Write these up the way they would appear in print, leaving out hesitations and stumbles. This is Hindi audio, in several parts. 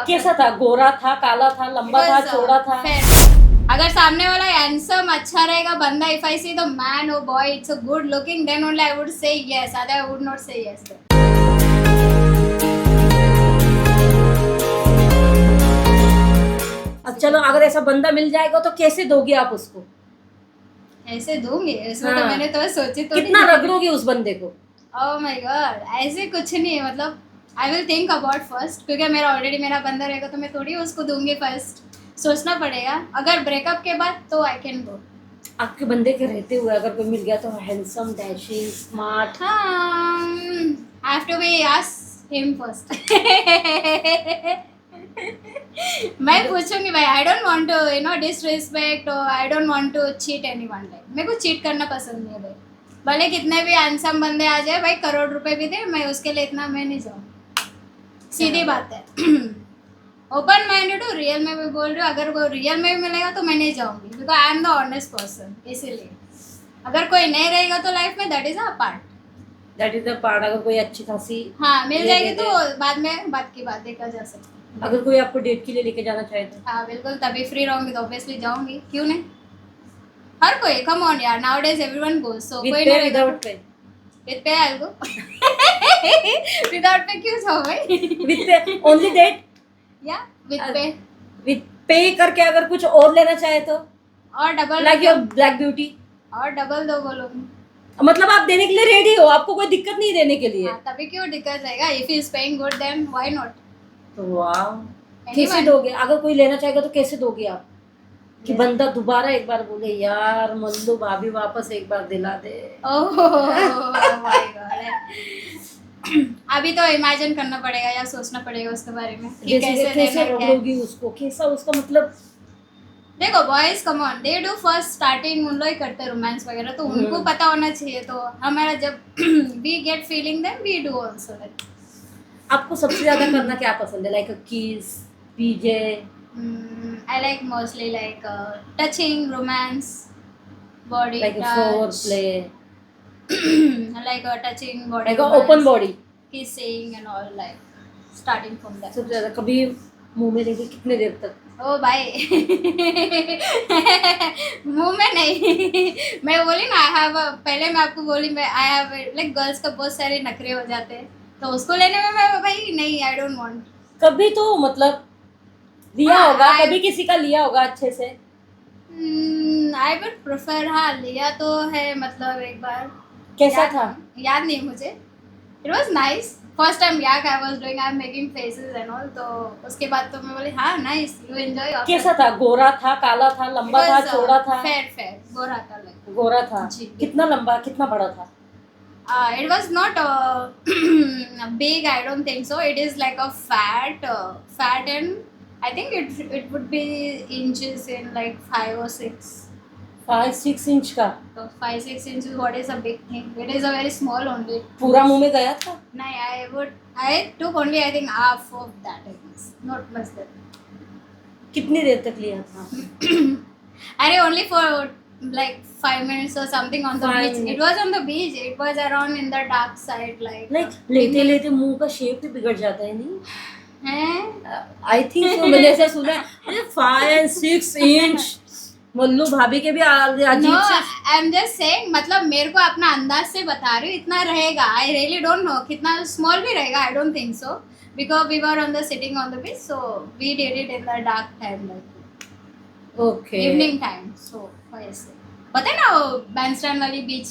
कैसा था? गोरा था, काला था, लंबा था, चौड़ा था? अगर सामने वाला हैंडसम अच्छा रहेगा बंदा, if I see the man और boy it's a good looking, then only I would say yes, other I would not say yes. अब चलो, अगर ऐसा बंदा मिल जाएगा तो कैसे दोगे आप उसको? ऐसे दूंगी इसमें हाँ। तो मैंने तो सोची तो कितना रगड़ोगे उस बंदे को? ओह माय गॉड, ऐसे कुछ नहीं है, मतलब I will think about first, क्योंकि मेरा ऑलरेडी मेरा बंदा रहेगा तो मैं थोड़ी उसको दूंगी, फर्स्ट सोचना पड़ेगा। अगर ब्रेकअप के बाद तो आई कैन गो। आपके बंदे के रहते हुए अगर कोई मिल गया तो handsome, dashing, smart, I have to be ask him first. मैं पूछूंगी भाई, I don't want to you know disrespect, और I don't want to cheat anyone. Like मेरे को चीट करना पसंद नहीं है भाई, भले कितने भी हैंडसम बंदे आ जाए भाई, करोड़ रुपए भी दे, मैं उसके लिए इतना मैं नहीं जाऊँ, सीधी बात है। ओपन माइंडेड हूँ, रियल में भी बोल रही हूँ, अगर वो रियल में भी मिलेगा तो मैं नहीं जाऊँगी, because I am the honest person. इसीलिए अगर कोई नहीं रहेगा तो लाइफ में that is a part, that is the part. अगर कोई अच्छी खासी हाँ मिल ले जाएगी दे तो दे। बाद में बात की बात देखा जा सकता है। अगर कोई आपको डेट के लिए लेके जाना चाहे तो? हाँ बिल्कुल, तभी फ्री रहूंगी तो ऑब्वियसली जाऊंगी, क्यों नहीं। हर कोई, कम ऑन यार, now days everyone goes, so with कोई पे, नहीं विदाउट पे? विद पे आई गो। विदाउट पे क्यों जाओ भाई? विद पे ओनली डेट? या विद पे, विद पे करके अगर कुछ और लेना चाहे तो? और double, like your black beauty? और डबल दो बोलोगी। मतलब आप देने के लिए रेडी हो, आपको कोई दिक्कत नहीं देने के लिए? हाँ, तभी क्यों दिक्कत रहेगा, if he is paying good then why not. वाह, कैसे दोगे? अगर कोई लेना चाहेगा तो कैसे दोगे आप कि बंदा दोबारा एक बार बोले यार मल्लू भाभी वापस एक बार दिला दे? Oh my God. अभी तो इमेजिन करना पड़ेगा या सोचना पड़ेगा उसके बारे में कि कैसे कैसे देना है। रगड़ोगी उसको? कैसा उसका मतलब? देखो boys come on, they do first starting उन लोग ही करते रोमांस वगैरह, तो उनको पता होना चाहिए, तो हमारा जब we get feeling then we do also. Like आपको सबसे ज्यादा करना क्या पसंद है? Like kiss, PJ? I like mostly like touching, romance, body like foreplay? like touching body, like open body? kissing and all, like starting from that. सबसे ज्यादा कभी मुंह में लेके कितने देर तक? ओ भाई, मुंह में नहीं। मैं बोली ना, आई हैव, पहले मैं आपको बोली, मैं आई हैव लाइक गर्ल्स का बहुत सारे नखरे हो जाते हैं, तो उसको लेने में मैं भाई नहीं, आई डोंट वांट। कभी तो मतलब लिया हाँ, होगा, कभी किसी का लिया होगा अच्छे से? आई वुड प्रेफर, हाँ लिया तो है, मतलब एक बार। कैसा था? याद नहीं मुझे, it was nice. First time yak I was doing, I am making faces and all, तो उसके बाद तो मैं बोली हाँ नाइस, यू एंजॉय। कैसा था? गोरा था, काला था, लंबा था, चौड़ा था? फेयर फेयर, गोरा था, लाइक गोरा था। जी। कितना लंबा, कितना बड़ा था? It was not big, I don't think so, it is like a fat and I think it would be inches in like 5 or 6। 5-6 inch का? तो 5-6 inches, what is a big thing? It is a very small only. पूरा मुंह में गया था? No, I took only I think half of that, I guess. Not much that. कितनी देर तक लिया था? अरे only for like 5 minutes or something on the 5 beach. minutes. It was on the beach. It was around in the dark side, like. नहीं, लेते लेते मुंह का शेप भी बिगड़ जाता है नहीं? हैं? आई थिंक सो, मैंने ऐसा सुना है। 5-6 इंच मल्लू भाभी के भी अजीब No, से। I'm just saying, मतलब मेरे को अपना अंदाज से बता रही हूँ, इतना रहेगा। I really don't know कितना small भी रहेगा, I don't think so, because we were on the sitting on the beach, so we did it in the dark time, like okay. evening time, so वैसे पता है ना वो बैंडस्टैंड वाली बीच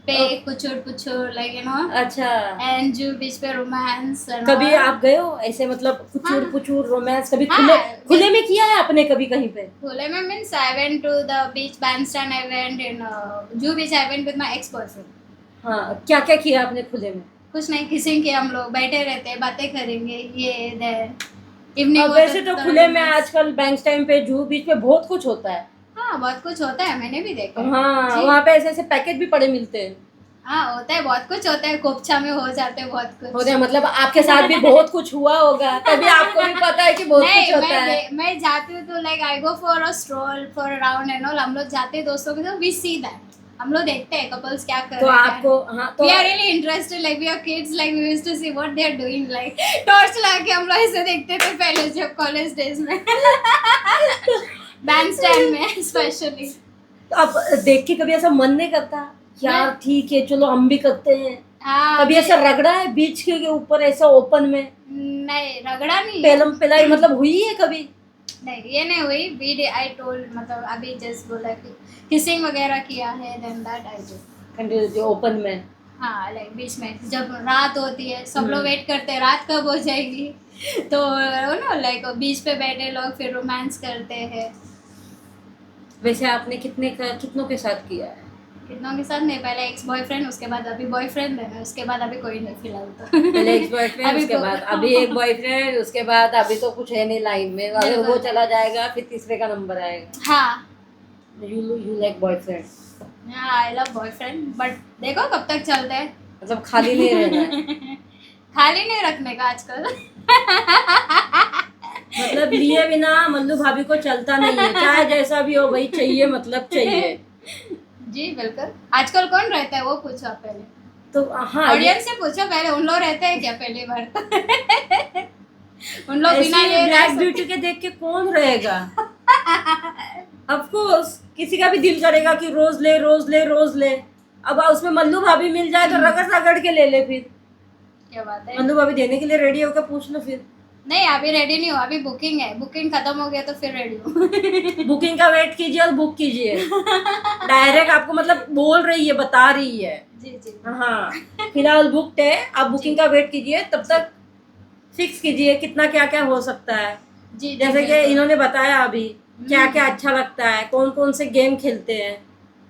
पे कुचुर कुचुर, लाइक यू नो, अच्छा। एंड जू बीच पे रोमांस। कभी आप गए हो ऐसे, मतलब कुचूर कुचूर रोमांस कभी हाँ, खुले में किया है आपने कभी कहीं पे? खुले में means I went to the beach Bandstand, I went in Juhu beach, I went with my ex person. हाँ, क्या क्या किया आपने खुले में? कुछ नहीं, किसिंग किया, हम लोग बैठे रहते हैं, बातें करेंगे, ये देन इवनिंग। वैसे तो खुले में आजकल बैंक टाइम पे, जूहू बीच पे बहुत कुछ होता है। हाँ बहुत कुछ होता है, मैंने भी देखा है। हाँ, जी। वहाँ पे ऐसे ऐसे पैकेट भी पड़े मिलते हैं। हाँ होता है, बहुत कुछ होता है, कोपचा में हो जाते हैं बहुत कुछ। होते हैं, मतलब आपके साथ भी बहुत कुछ हुआ होगा, तभी आपको भी पता है कि बहुत नहीं, कुछ होता है। मैं जाती हूँ तो like I go for a stroll for around and all, हम लोग जाते हैं दोस्तों के साथ, वी सी दैट। हम लोग देखते हैं कपल्स क्या कर तो रहे हैं। आपको हाँ तो We are really interested, like we are kids, like we used to see what they are doing, like torch लगा हम लोग ऐसे देखते थे पहले जब कॉलेज डेज में बैंड स्टैंड में स्पेशली। अब देख के कभी ऐसा मन नहीं करता यार ठीक है चलो हम भी करते हैं? हाँ कभी ऐसा रगड़ा है बीच के ऊपर ऐसा ओपन में? नहीं रगड़ा नहीं है। पेलम पिलाई मतलब हुई है कभी? नहीं ये नहीं हुई। वी आई टोल्ड मतलब अभी जस्ट बोला कि किसिंग वगैरह किया है, देन दैट आई डू। जो ओपन में हाँ लाइक बीच में जब रात होती है सब लोग वेट करते हैं रात कब हो जाएगी, तो नो लाइक बीच पे बैठे लोग फिर रोमांस करते हैं। वैसे आपने कितनों के साथ किया है? कितनों के साथ नहीं, पहले एक्स बॉयफ्रेंड, उसके बाद अभी बॉयफ्रेंड है, उसके बाद अभी कोई नहीं फिलहाल तो। पहले एक्स बॉयफ्रेंड अभी उसके तो- बाद अभी एक बॉयफ्रेंड उसके बाद अभी तो कुछ है नहीं लाइन में, अगर वो बिल्कुल। चला जाएगा फिर तीसरे का नंबर आएगा। हाँ you like boyfriend? I love boyfriend, but देखो कब तक चलते हैं। मतलब खाली नहीं रहना है? खाली नहीं रखने का आजकल। मतलब लिए बिना मल्लू भाभी को चलता नहीं है, चाहे जैसा भी हो भाई चाहिए मतलब चाहिए। जी बिल्कुल। आजकल कौन रहता है वो पूछो आप पहले, तो हाँ ऑडियंस से पूछो पहले, उन लोग रहते हैं क्या पहली बार? उन लोग बिना लिए ब्लैक ब्यूटी के देख के कौन रहेगा? ऑफ कोर्स किसी का भी दिल करेगा कि रोज ले रोज ले रोज ले। अब उसमें मल्लू भाभी मिल जाए तो रगड़ रगड़ के ले ले। फिर क्या बात है? मल्लू भाभी देने के लिए रेडी होकर पूछ लो फिर। नहीं अभी रेडी नहीं हो, अभी बुकिंग है, बुकिंग खत्म हो गया तो फिर रेडी हो। बुकिंग का वेट कीजिए और बुक कीजिए। डायरेक्ट आपको मतलब बोल रही है, बता रही है। जी जी हाँ फिलहाल बुकड है, आप बुकिंग का वेट कीजिए, तब तक फिक्स कीजिए कितना क्या क्या हो सकता है। जी जैसे कि इन्होंने बताया अभी क्या क्या अच्छा लगता है, कौन कौन से गेम खेलते हैं,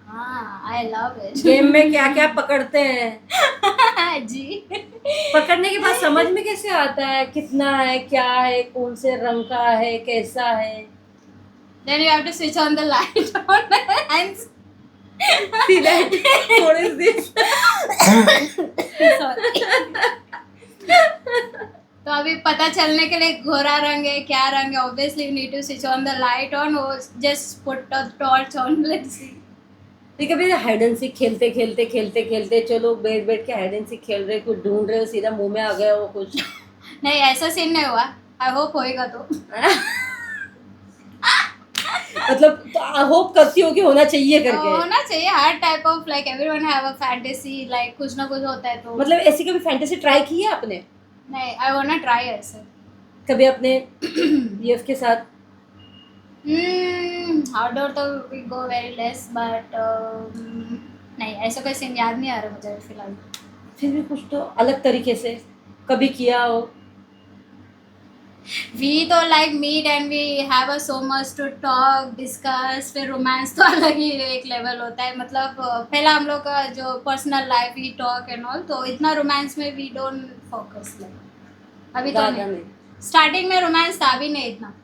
हाँ आई लव इट। गेम में क्या क्या पकड़ते हैं। जी पकड़ने के बाद समझ में कैसे आता है कितना है क्या है, कौन से रंग का है, कैसा है। then you have to switch on the light on and What is this? sorry। तो अभी पता चलने के लिए गोरा रंग है क्या रंग है, obviously you need to switch on the light on और just put a torch on, let's see. कभी हाइड एंड सीक खेलते खेलते खेलते खेलते चलो बैठ बैठ के हाइड एंड सीक खेल रहे, कुछ ढूंढ रहे हो, सीधा मुंह में आ गया वो कुछ। नहीं ऐसा सीन नहीं हुआ, आई होप होएगा तो। मतलब तो होप करती हो कि होना चाहिए करके। होना चाहिए, हर type of like everyone have a fantasy, like कुछ ना कुछ होता है तो। मतलब ऐसी कभी फैंटेसी ट्राई की है आपने? नहीं आई वांट टू ट्राई ऐसे। कभी अपने बीएफ के साथ? आउटडोर तो we go very less, but नहीं ऐसा कोई सीन याद नहीं आ रहा मुझे फिलहाल। फिर भी कुछ तो अलग तरीके से कभी किया हो? वी तो like meet and we have a so much to talk discuss, फिर रोमांस तो अलग ही एक लेवल होता है। मतलब पहला हम लोग का जो personal life we talk and all, तो इतना रोमांस में वी डोंट फोकस लाइक अभी तो ज़्यादा नहीं। नहीं। स्टार्टिंग में रोमांस था, अभी नहीं इतना।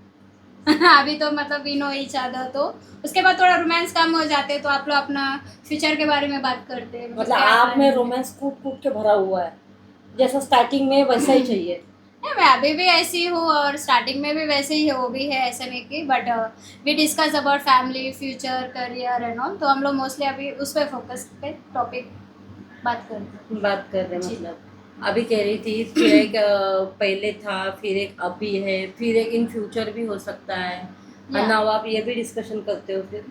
अभी तो मतलब वी नो ईच अदर, तो उसके बाद थोड़ा रोमांस कम हो जाते हैं तो आप लोग अपना फ्यूचर के बारे में बात करते हैं। मतलब क्या आप plan में है। रोमांस कूट कूट के भरा हुआ है, जैसा स्टार्टिंग में वैसा ही चाहिए। नहीं मैं अभी भी ऐसी हूँ और स्टार्टिंग में भी वैसे ही है, वो भी है ऐसा नहीं कि, but we discuss about family future career and all, तो हम लोग मोस्टली अभी उस पर फोकस पे टॉपिक बात करते हैं। बात कर रहे हैं जी। मतलब अभी कह रही थी फिर एक पहले था, फिर एक अभी है, फिर एक इन फ्यूचर भी हो सकता है। Yeah. नाउ आप ये भी डिस्कशन करते हो फिर?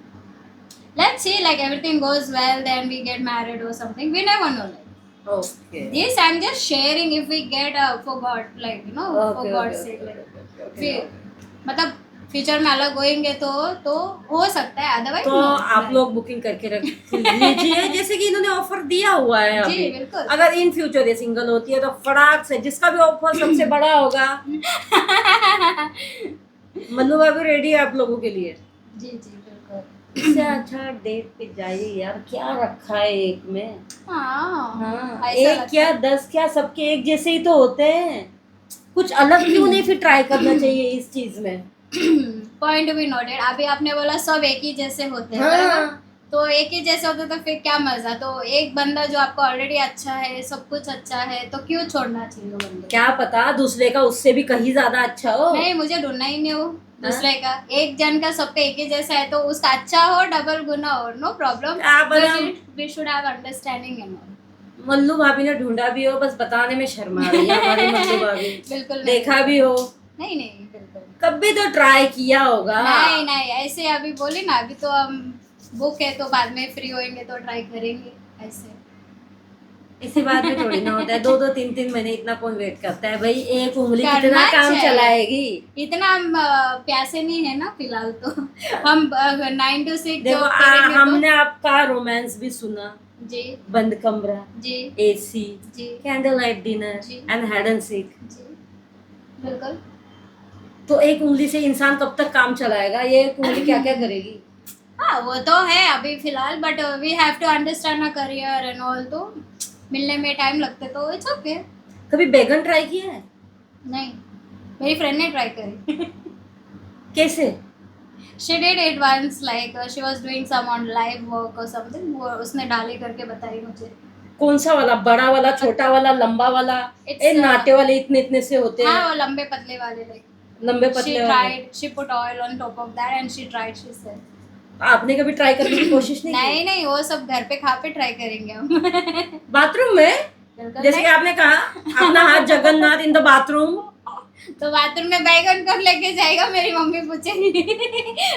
Let's see like everything goes well then we get married और something, we never know like okay this I am just sharing if we get for God like you know for God sake like मतलब फ्यूचर में अलग होएंगे तो हो सकता है, अदरवाइज तो आप लोग बुकिंग करके रख लीजिए जैसे कि इन्होंने ऑफर दिया हुआ है जी अभी। बिल्कुल। अगर इन फ्यूचर ये सिंगल होती है तो फटाक से जिसका भी ऑफर सबसे बड़ा होगा। मनु भाभी रेडी है आप लोगों के लिए। जी जी बिल्कुल। इससे अच्छा डेट पे जाइए यार, क्या रखा है एक में। हाँ ऐसा एक लगता क्या 10 क्या सबके एक जैसे ही तो होते हैं, कुछ अलग क्यों नहीं फिर ट्राई करना चाहिए इस चीज में। पॉइंट भी नोटेड। अभी आपने बोला सब एक ही जैसे होते हैं, हाँ बराबर? तो एक ही जैसे होता तो फिर क्या मजा। तो एक बंदा जो आपको ऑलरेडी अच्छा है, सब कुछ अच्छा है, तो क्यों छोड़ना चाहिए वो बंदे को? क्या पता दूसरे का उससे भी कहीं ज्यादा अच्छा हो। नहीं, मुझे ढूंढना ही नहीं वो दूसरे का। एक जन का सबका एक ही जैसा है, तो उसका अच्छा हो डबल गुना हो, नो प्रॉब्लम, क्या पता we should have understanding and all. मल्लू भाभी ने ढूंढा भी हो, बस बताने में शर्मा रही है हमारी मल्लू भाभी। बिल्कुल नहीं, देखा भी हो, नहीं नहीं बिल्कुल कभी तो ट्राई किया होगा। नहीं नहीं, ऐसे अभी बोली ना, अभी तो हम बुक है, तो बाद में फ्री होएंगे तो ट्राई करेंगे ऐसे। इसी बात में थोड़ी ना होता है, 2-2 3-3 महीने इतना कौन वेट करता है भाई, एक उंगली करना कितना काम चाहिए। चलाएगी। इतना हम प्यासे नहीं है ना फिलहाल तो। हम 9 to 6 देखो जॉब करेंगे तो। हमने आपका रोमांस भी सुना, जी बंद कमरा, जी एसी, जी कैंडल लाइट डिनर जी। And hide and seek. जी बिल्कुल। तो एक उंगली से इंसान कब तक काम चलाएगा, ये एक उंगली क्या क्या करेगी। हाँ वो तो है अभी फिलहाल, but we have to understand a career and all, तो मिलने में टाइम लगते तो इट्स ओके। कभी बैगन ट्राई किया है? नहीं, मेरी फ्रेंड ने ट्राई करी। कैसे? She did it once, like she was doing some on live work और समथिंग, वो उसने डाली करके बताई मुझे। कौन सा वाला, बड़ा वाला, छोटा वाला, लंबा वाला? It's, नाटे वाले इतने इतने से होते हाँ हैं, वो लंबे पतले वाले, लाइक लंबे she पतले वाले। tried, she put oil on top of that and she tried, she said। आपने कभी ट्राई करने की कोशिश नहीं नहीं नहीं, वो सब घर पे खा पे ट्राई करेंगे हम। की? बाथरूम में? बिल्कुल जैसे कि नहीं। आपने कहा अपना हाथ जगन्नाथ इन द बाथरूम। तो बाथरूम में बैगन कब लेके जाएगा, मेरी मम्मी पूछेगी।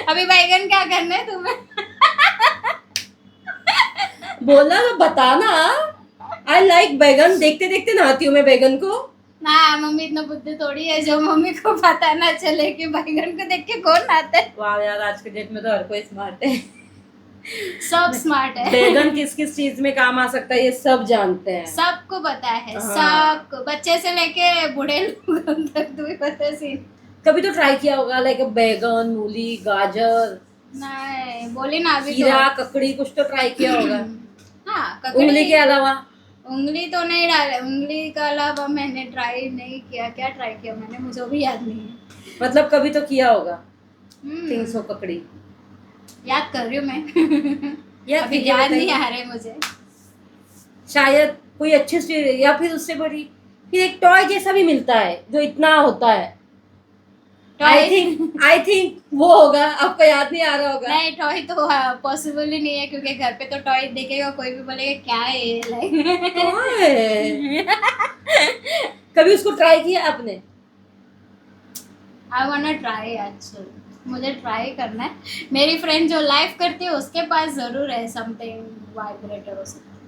अभी बैगन क्या करना है तुम्हें? बोलना तो बताना। आई लाइक बैगन, देखते देखते नहाती हूँ मैं बैगन को। ना मम्मी इतना बुद्धि थोड़ी है जो मम्मी को पता ना चले कि बैगन को देख के कौन आता है। वाह यार, आज के डेट में तो हर कोई स्मार्ट है। सब स्मार्ट है। बैगन किस किस चीज में काम आ सकता है ये सब जानते हैं। सबको पता है, हाँ। सबको, बच्चे से लेके बूढ़े लोगों तक तुम्हें पता है सीन। कभी तो ट्राई किया होगा, लाइक बैगन, मूली, गाजर, नहीं बोली ना अभी खीरा, तो। ककड़ी, कुछ तो ट्राई किया होगा। हाँ उंगली के अलावा? उंगली तो नहीं डाले, उंगली के अलावा मैंने ट्राई नहीं किया। क्या ट्राई किया मैंने, मुझे भी याद नहीं है। मतलब कभी तो किया होगा। हम्म, 300 ककड़ी याद कर रही हूँ मैं। या अभी फिर याद नहीं आ रहे मुझे। शायद कोई अच्छी सी, या फिर उससे बड़ी, फिर एक टॉय जैसा भी मिलता है जो इतना होता है। आई थिंक वो होगा, आपको याद नहीं आ रहा होगा। नहीं, टॉय तो पॉसिबल ही नहीं है, क्योंकि घर पे तो टॉय देखेगा कोई भी बोलेगा क्या है ये, लाइक। टॉय कभी उसको ट्राई किया आपने? आई वांट ट्राई एक्चुअली, मुझे ट्राई करना है। मेरी फ्रेंड जो लाइफ करती है उसके पास जरूर है समथिंग वाइब्रेटर हो सकता है।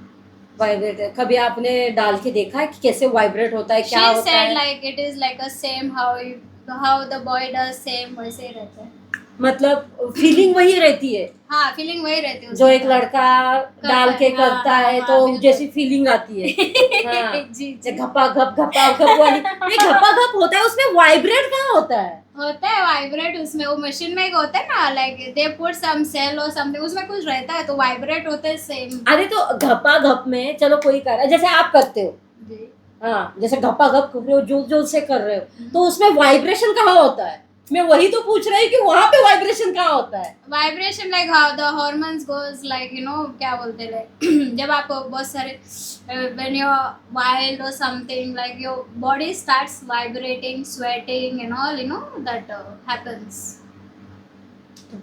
वाइब्रेटर कभी आपने डाल के देखा है कि कैसे वाइब्रेट होता है, क्या She होता said है? like it is like a same how the boy does same, वैसे ही रहता है। मतलब फीलिंग वही रहती है हाँ फीलिंग वही रहती है जो उसके एक साथ। लड़का डाल के हाँ, करता हाँ, है, हाँ, तो बिल्कुल। जैसी फीलिंग आती है। हाँ, जी ये घपा घप वाली, ये घपा घप होता है, उसमें वाइब्रेट कहाँ होता है? होता है वाइब्रेट उसमें, वो मशीन में एक होता है ना, like they put some cell और समथिंग, उसमें कुछ रहता है तो वाइब्रेट होते हैं सेम। अरे तो घपा घप में चलो कोई कर रहा है, जैसे आप करते हो, जी हाँ, जैसे घपा घप कर रहे हो, जोर जोर से कर रहे हो, तो उसमें वाइब्रेशन कहाँ होता है? मैं वही तो पूछ रही हूँ कि वहां पे वाइब्रेशन कहाँ होता है? Vibration like how the hormones goes, like you know क्या बोलते हैं, लाइक जब आप बहुत सारे व्हेन यू आर वाइल्ड और something, like your body starts vibrating, sweating and all, you know that happens.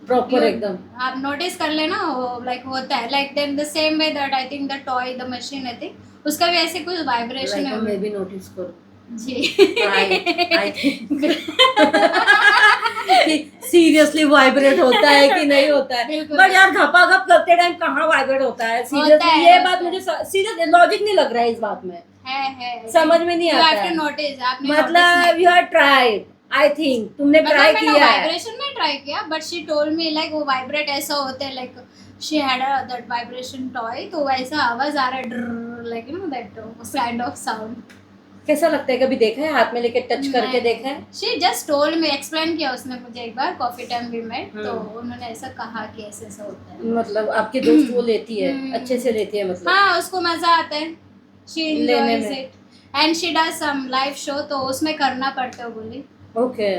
Proper एकदम। आप नोटिस कर लेना वो लाइक होता है, like then the same way that I think the toy the machine, I think उसका भी ऐसे कुछ वाइब्रेशन है। मैं भी नोटिस करूँ जी सीरियसली वाइब्रेट होता है कि नहीं होता है? बिल्कुल। बट यार घपा घप करते टाइम कहाँ वाइब्रेट होता है? होता सीरियसली है, ये होता बात है। मुझे सीरियस लॉजिक नहीं लग रहा है इस बात में, है समझ में नहीं यू आता हैव है। टू नोटिस, आपने मतलब you are tried, I think तुमने ट्राई मैंने किया है। वाइब्रेशन में ट्राई किया, but she told me like वो वाइब्रेट ऐसा होता है, like she had that vibration toy, तो वैसा आवाज आ रहा है, like you know that kind of sound. कैसा लगता है, कभी देखा है? हाथ में लेके टच करके देखा है? She just told me, explain किया उसने मुझे एक बार, कॉफी टाइम वी मेट, तो हम्म। उन्होंने ऐसा कहा कि ऐसे ऐसा होता है। मतलब आपकी दोस्त वो लेती है, अच्छे से लेती है मतलब? हाँ उसको मजा आता है, शी एंजॉयज में। It and she does some live show, तो उसमें करना पड़ता है बोली। ओके।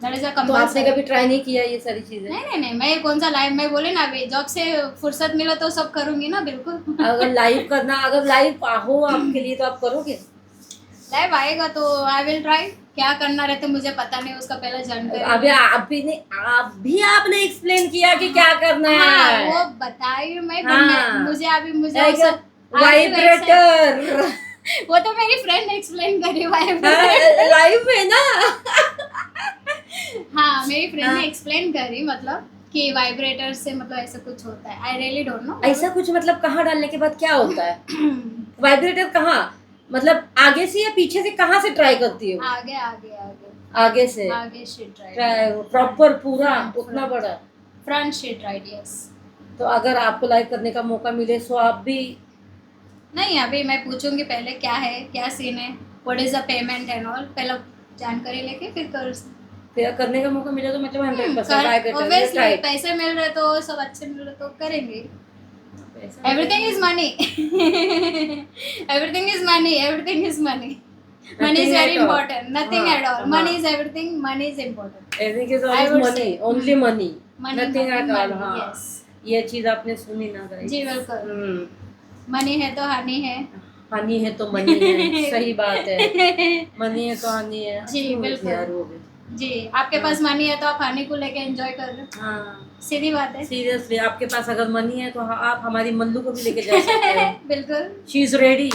दैट इज अ तो आपने कंपल्सरी। कभी ट्राई नहीं किया ये सारी चीजें? नहीं, मैं कौन सा लाइव, मैं बोले ना अभी जॉब से फुर्सत मिले तो सब करूंगी ना, बिल्कुल। अगर लाइव करना, अगर लाइव हो आपके लिए तो आप करोगे? लाइव आएगा तो आई विल ट्राई। क्या करना रहता मुझे पता नहीं, उसका पहले अभी जानकारी। अभी आपने एक्सप्लेन किया कि क्या करना हाँ है। वो बताई मैं, but हाँ। मुझे अभी मुझे एक वो सब- वाइब्रेटर वो तो मेरी फ्रेंड एक्सप्लेन करी वाइब्रेटर। लाइव में ना। हाँ मेरी फ्रेंड हाँ। ने एक्सप्लेन करी, मतलब कि वाइब्रेटर से मतलब ऐसा कुछ होता है। आई रियली डोंट नो। ऐसा कुछ मतलब कहाँ डालने के बाद क्या होता है? वाइब्रेटर कहाँ, मतलब आगे से या पीछे से, कहाँ से ट्राई करती हो? आगे आगे आगे आगे से आगे शीट राइट, ट्राई प्रॉपर पूरा Front, उतना front. बड़ा? Front sheet right, yes. तो अगर आपको लाइव करने का मौका मिले तो आप भी? नहीं अभी मैं पूछूंगी पहले क्या है, क्या सीन है, what is the payment and all, पहले जानकारी लेके फिर कर। फिर करने का मौका मिले तो मतलब 100% कर वाइब्रेटर ऑब्वियसली, ट्राई। पैसे मिल रहे तो सब अच्छे मिल रहे तो करेंगे। Everything is money. Everything is money, everything is money. Money is Nothing very at all. important. Nothing हाँ, at all. हाँ. Money is everything. Money is important. Everything is I always would money, say. only money. Money, Nothing money, at all. money. हाँ. Yes. ये चीज आपने सुनी ना गाइस? जी बिल्कुल। हम्म। मनी है तो हनी है। हनी है तो मनी है, सही बात है। मनी है तो हनी है। जी, क्यों बिल्कुल। यार हो गए? जी आपके पास मनी है तो आप हनी को लेके एंजॉय कर रहे हो, हाँ सीधी बात है। सीरियसली, आपके पास अगर मनी है तो आप हमारी मल्लू को भी लेके जा सकते हो। बिल्कुल। She is ready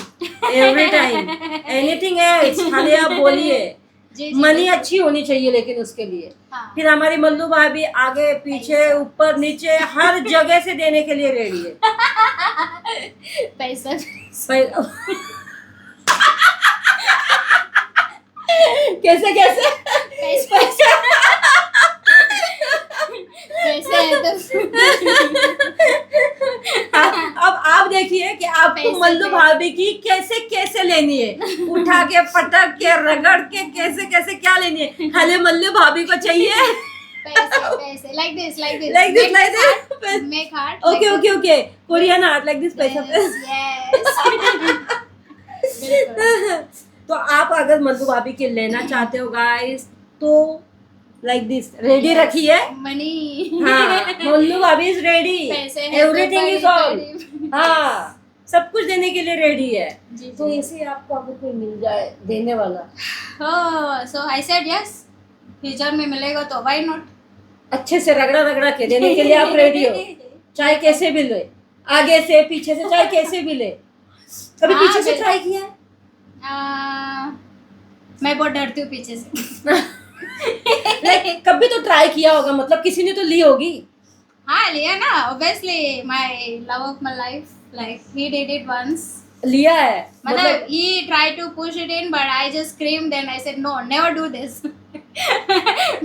every time. Anything else खाली आप बोलिए। जी मनी बिल्कुल। अच्छी होनी चाहिए लेकिन उसके लिए। हाँ। फिर हमारी मल्लू भाभी आगे पीछे ऊपर नीचे हर जगह से देने के लिए रेडी है। पैसा कैसे कैसे पैसे पैसे है तो अब आप देखिए कि आपको पैसे मल्लू पे- भाभी की कैसे कैसे लेनी है, उठा के पटक के रगड़ के कैसे कैसे क्या लेनी है, खाली मल्लू भाभी को चाहिए। पैसे like this Like this, like this. make heart okay like okay okay, Korean art like this पैसा। this. yes बिल्कुल। तो आप अगर मल्लू भाभी के लेना चाहते हो गाइस तो लाइक दिस रेडी रखिए। मनी हाँ, मल्लू भाभी इज रेडी, पैसे है तो एवरीथिंग इज ऑल। बड़ी- हाँ, सब कुछ देने के लिए रेडी है। जी तो ऐसे आपको अगर कोई मिल जाए देने वाला, सो आई सेड यस, फ्यूचर में मिलेगा तो व्हाई नॉट। अच्छे से रगड़ा रगड़ा के देने के लिए आप रेडी हो, चाहे कैसे भी ले, आगे से पीछे से, चाहे कैसे भी ले। कभी हाँ, पीछे से बिल्कुल। ट्राई किया है? मैं बहुत डरती हूँ पीछे से। Like, कभी तो ट्राई किया होगा, मतलब किसी ने तो ली होगी। हाँ लिया ना, obviously my love of my life, like he did it once. लिया है मतलब he tried to push it in but I just screamed and I said no, never do this.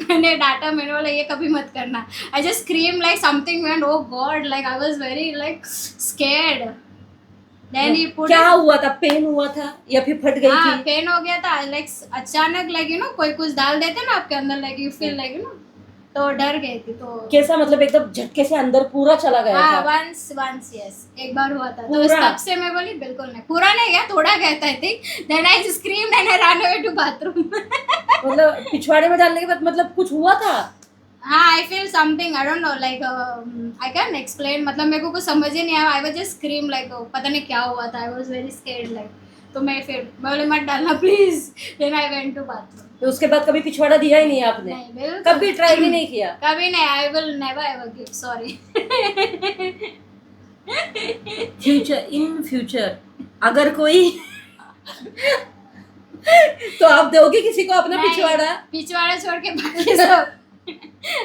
मैंने डांटा, मैंने बोला ये कभी मत करना। I just screamed like something went, oh god, like I was very like scared. Then he put क्या it, हुआ था, पेन हुआ था या फिर फट गई हाँ थी? पेन हो गया था, like अचानक like you know कोई कुछ डाल देते ना आपके अंदर, like you feel like you know, तो डर गई थी। तो कैसा, मतलब एकदम झटके से अंदर पूरा चला गया हाँ था? वंस यस, एक बार हुआ था। तो पूरा? तब से मैं बोली बिल्कुल नहीं, पूरा नहीं गया, थोड़ा गया था I think. Then I screamed and I run away to bathroom. मतलब पिछवाड़े में डालने के बाद मतलब कुछ हुआ था? हाँ I feel something, I don't know, like I can explain, मतलब मेरे को कुछ समझ ही नहीं आया। I was just scream like पता नहीं क्या हुआ था, I was very scared like. तो मैं बोले मत डालना please. Then I went to bathroom. तो उसके बाद कभी पिछवाड़ा दिया ही नहीं आपने? नहीं बिल्कुल, कभी ट्राई भी नहीं किया? कभी नहीं। I will never ever give, sorry. Future, in future अगर कोई तो आप दोगे किसी को अपना पिछवाड़ा? पिछवाड़ा छोड़ के बाकी सब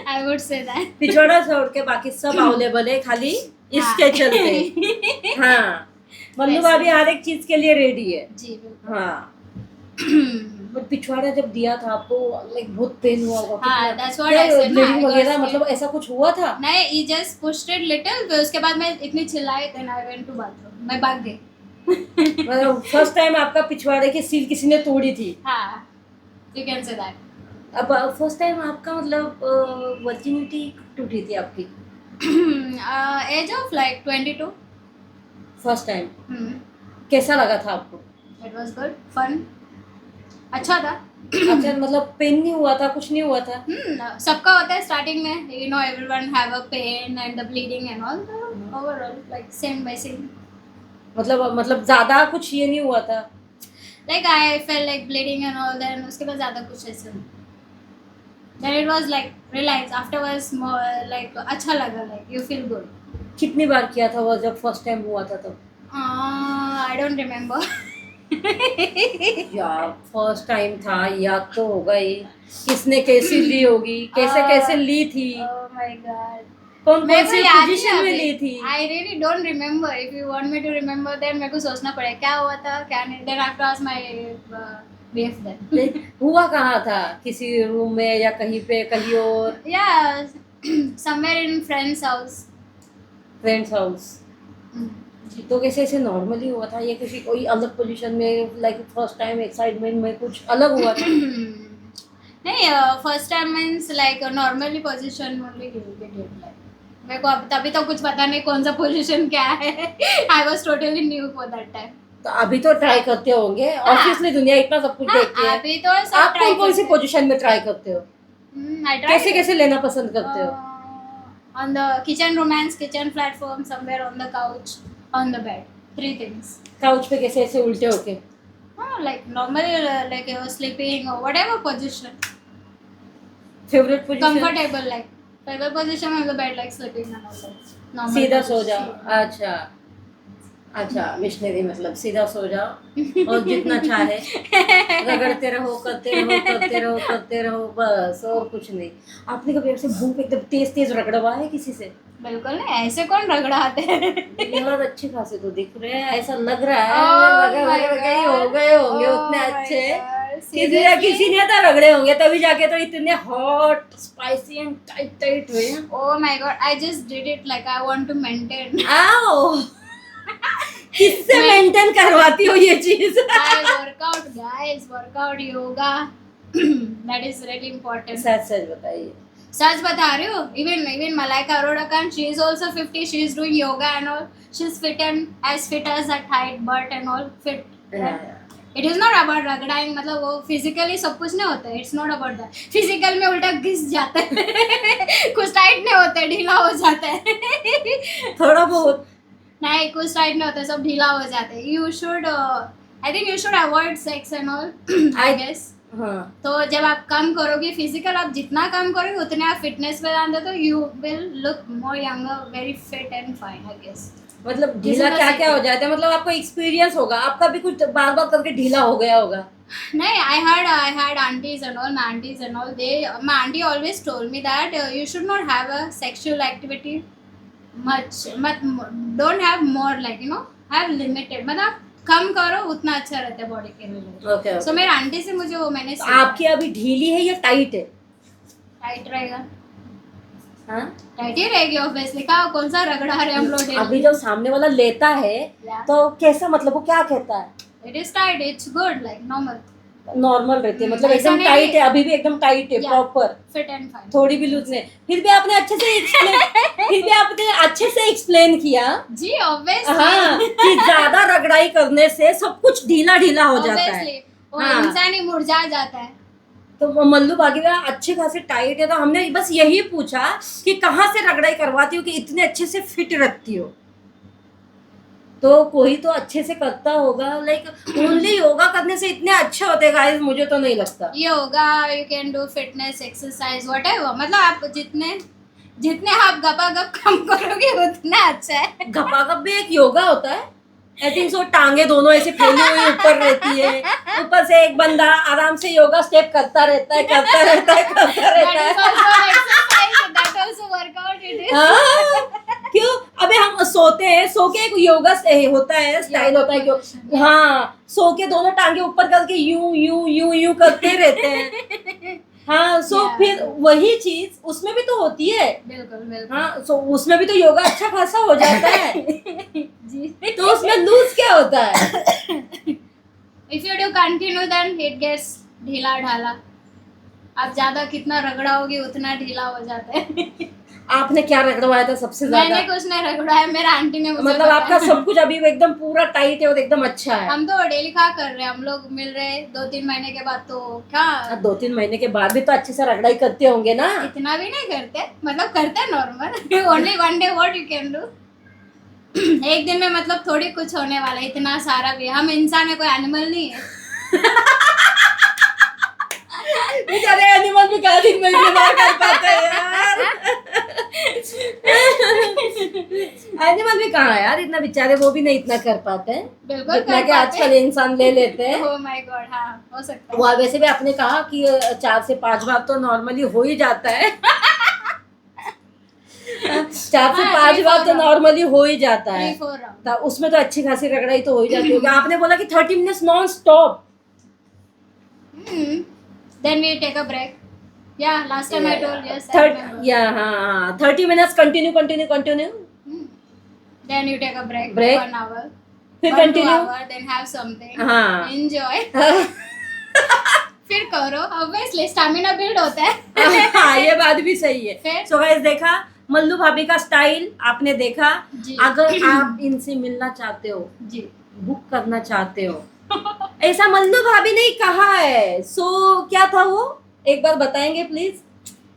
आई वुड से दैट। पिछवाड़ा छोड़ के बाकी सब अवेलेबल है, खाली इसके चलते। हाँ, मल्लू भाभी हर एक चीज के लिए रेडी है। जी बिल्कुल। हाँ, बट पिछवाड़ा जब दिया था आपको लाइक बहुत पेन हुआ होगा? हाँ, कितना? that's what क्या I said ना, bleeding I got वगैरह, scared. मतलब ऐसा कुछ हुआ था? नहीं, he just pushed it little, फिर उसके बाद मैं इतनी चिल्लाई, then I went to bathroom, मैं भाग गई। मतलब फर्स्ट टाइम आपका पिछवाड़े की सील किसी ने तोड़ी थी? हाँ, you can say that. अब फर्स्ट टाइम आपका मतलब वर्जिनिटी टूटी थी आपकी? Age of like 22. First time Hmm. कैसा लगा था आपको? It was good, fun, अच्छा था। अच्छा, मतलब पेन नहीं हुआ था, कुछ नहीं हुआ था? सबका होता है स्टार्टिंग में, you know, everyone have a pain and the bleeding and all, overall like same by same, मतलब ज्यादा कुछ ये नहीं हुआ था? Like I fell like bleeding and all, then उसके बाद ज़्यादा कुछ ऐसे, then it was like relax afterwards, like अच्छा लगा, लाइक यू फील गुड। कितनी बार किया था वो जब फर्स्ट टाइम हुआ था तब? I don't remember. यार फर्स्ट टाइम था, याद तो होगा ही। किसने कैसी ली होगी, कैसे कैसे ली थी, ओह माय गॉड, कौन मेरे कौन को सी याद पोजीशन में नहीं ली थी? I really don't remember, if you want me to remember then मेरे को सोचना पड़ेगा क्या हुआ था क्या नहीं, then after ask my BF then. हुआ कहाँ था, किसी रूम में या कहीं पे, कहीं और? या somewhere in friends house. Friends house? तो कैसे ऐसे नॉर्मली हुआ था या किसी कोई अलग पोजीशन में, लाइक फर्स्ट टाइम एक्साइटमेंट में कुछ अलग हुआ था? नहीं, first time means like normally position only like, मेरे को अब तभी तो कुछ पता नहीं कौन सा पोजीशन क्या है। I was totally new for that time. तो अभी तो ट्राई करते होंगे, ऑब्वियसली दुनिया इतना सब कुछ देखती है। अभी तो सब आप ट्राई कौन कौन सी पोजीशन में ट्राई करते हो, कैसे कैसे लेना पसंद करते हो? on the kitchen romance, kitchen platform, somewhere on the couch, on the bed, 3 things. Couch पे कैसे ऐसे उल्टे होके? Like normal, like sleeping or whatever position, favourite position? comfortable, like favorite position on the bed, like sleeping and all that. Normal सीधा सो position. जाओ, अच्छा अच्छा, मिशनरी मतलब सीधा सो जाओ और जितना चाहे रगड़ते रहो, करते रहो, करते रहो, करते रहो, बस और कुछ नहीं। आपने कभी ऐसे भूख एकदम तेज तेज रगड़वा है किसी से? बिल्कुल नहीं, ऐसे कौन रगड़ाते हैं? यार अच्छे खासे तो दिख रहे हैं, ऐसा लग रहा है Oh रगड़ my रगड़ के ही God. हो गए होंगे Oh उतने my अच्छे। God. किसी ने तो रगड़े होंगे तभी जाके तो इतने hot spicy and tight tight हुए हैं। Oh my god, I just did it like I want to maintain. आओ किससे मैं- मेंटेन करवाती हो ये चीज? I work out, guys, workout, yoga. That is really important. सच सच बताइए। सच बता रही हूँ, even Malaika Arora Khan, she is also 50, she is doing yoga and all, she's fit and as fit as that height, butt and all fit. It is not about रगड़ाइंग, मतलब वो फिजिकली सब कुछ नहीं होता है, it's not about that. Physical में उल्टा घिस जाता है, कुछ टाइट नहीं होता है, ढीला हो जाता है। थोड़ा बहुत नहीं, कुछ टाइट नहीं होता है, सब ढीला हो जाता है। You should, I think you should avoid sex and all, I guess. हाँ। तो जब आप कम करोगे फिजिकल, आप जितना कम करोगे उतने आप फिटनेस पे ध्यान दो, तो you will look more younger, very fit and fine, I guess. मतलब ढीला क्या क्या हो जाता है, मतलब आपको एक्सपीरियंस होगा, आपका भी कुछ बार बार करके ढीला हो गया होगा। नहीं, I had aunties and all, my aunties and all, my auntie always told me that you should not have a sexual activity much, don't have more, like you know, have limited, मतलब कम करो उतना अच्छा रहता है बॉडी के लिए। ओके सो मेरे आंटी से मुझे वो मैंने तो आपकी अभी ढीली है या टाइट है? टाइट रहेगा, हाँ टाइट ही रहेगी ऑब्वियसली। कौन सा रगड़ा रहे हम लोग? अभी जब सामने वाला लेता है तो कैसा, मतलब वो क्या कहता है? It is tight, it's good, like normal रहती है, मतलब ऐसा एकदम नहीं टाइट कि- है, अभी भी एकदम टाइट है Yeah. Proper, fit and fine, थोड़ी भी लूज नहीं। फिर भी आपने अच्छे से एक्सप्लेन किया। जी ऑब्वियसली। हाँ कि ज्यादा रगड़ाई करने से सब कुछ ढीला ढीला हो जाता है। वो हाँ। इंसान ही मुरझा जाता है। तो वो मल्लू बागीरा अच्छे खासे टाइट है, तो हमने बस यही पूछा कि कहाँ से रगड़ाई करवाती हो कि इतने अच्छे से फिट रखती हो। तो कोई तो अच्छे से करता होगा, लाइक ओनली योगा करने से इतने अच्छे होते गाइस, मुझे तो नहीं लगता। Yoga, you can do fitness exercise whatever, मतलब आप जितने आप गपागप कम करोगे उतना अच्छा है। गपागप भी एक योगा होता है, आई थिंक सो। टांगे दोनों ऐसे फैली हुई ऊपर रहती है, ऊपर से एक बंदा आराम से योगा स्टेप करता रहता है, करता रहता है, करता रहता है। That also workout it is. हाँ, क्यों? अबे हम सोते हैं, सो के एक योगा होता है, स्टाइल होता है, क्यों? हाँ, सो के दोनों टांगे ऊपर करके यूं यूं यूं यूं करते रहते हैं। हाँ, सो Yeah. फिर वही चीज उसमें भी तो होती है। बिल्कुल बिल्कुल। हाँ, सो उसमें भी तो योगा अच्छा खासा हो जाता है। जी। तो उसमें लूज क्या होता है? If you do continue then it gets ढीला ढाला। आप ज्यादा कितना रगड़ाओगे उतना ढीला हो जाता है। आपने क्या रगड़वाया था सबसे मैंने ज्यादा? कुछ नहीं रगड़ाया, मेरा आंटी ने मुझे मतलब आपका सब कुछ अभी एकदम पूरा टाइट है और एकदम अच्छा है। हम तो डेली खा कर रहे हैं, हम लोग मिल रहे 2-3 महीने के बाद, तो क्या 2-3 महीने के बाद भी तो अच्छे से रगड़ाई करते होंगे ना? इतना भी नहीं करते, मतलब करते हैं normal. Only one day what you can do. एक दिन में मतलब थोड़ी कुछ होने वाला है, इतना सारा भी हम इंसान है, कोई एनिमल नहीं है। बेचारे एनिमल भी कहा दिन में इतना कर पाते हैं यार। एनिमल भी कहाँ है यार, इतना बेचारे वो भी नहीं इतना कर पाते हैं बिल्कुल जितना कर कि आजकल इंसान ले लेते हैं। ओह माय गॉड, हाँ हो सकता है। वो वैसे भी आपने कहा कि 4 से 5 बार तो नॉर्मली हो ही जाता है। 4 से हाँ, 5 बार तो 3-4 नॉर्मली हो ही जाता है। 3-4 राउंड। तो उसमें तो अच्छी खासी रगड़ाई तो हो ही जाती होगी। आपने बोला कि 30 minutes non stop. Then we take a break. Yeah, last time I told, yes. I remember. हाँ 30 minutes continue. Then you take a break. Break. 1 hour. फिर 1-2 continue. hour. Then have something. हाँ। Enjoy. फिर करो, obviously stamina build होता है। हाँ ये बात भी सही है। फिर? So guys देखा मल्लू भाभी का स्टाइल आपने देखा। जी। अगर आप इनसे मिलना चाहते हो, जी। बुक करना चाहते हो, ऐसा मल्लू भाभी ने कहा है। सो क्या था वो, एक बार बताएंगे प्लीज?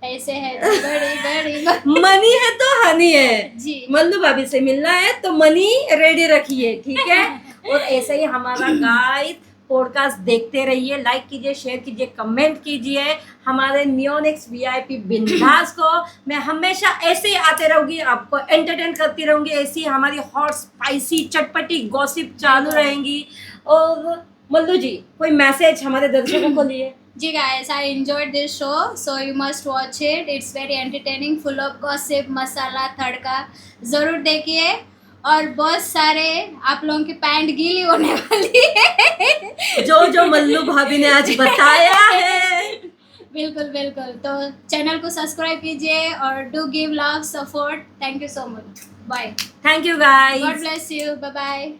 ऐसे है बड़ी मनी है तो हनी है। जी। मल्लू भाभी से मिलना है तो मनी रेडी रखिए, ठीक है? और ऐसे ही हमारा गाइस पॉडकास्ट देखते रहिए, लाइक कीजिए, शेयर कीजिए, कमेंट कीजिए। हमारे नियोनिक्स वीआईपी बिंदास को मैं हमेशा ऐसे ही आते रहूंगी, आपको एंटरटेन करती रहूंगी। ऐसी ही हमारी हॉट स्पाइसी चटपटी गॉसिप चालू रहेंगी। और मल्लू जी कोई मैसेज हमारे दर्शकों को लिए? जी guys, I enjoyed this show, so you must watch it. It's very entertaining, full of gossip, मसाला तड़का, जरूर देखिए। और बहुत सारे आप लोगों की पैंट गीली होने वाली है। जो मल्लू भाभी ने आज बताया है। बिल्कुल बिल्कुल, तो चैनल को सब्सक्राइब कीजिए और do give love support. Thank you so much, bye. Thank you guys, God bless you, bye bye.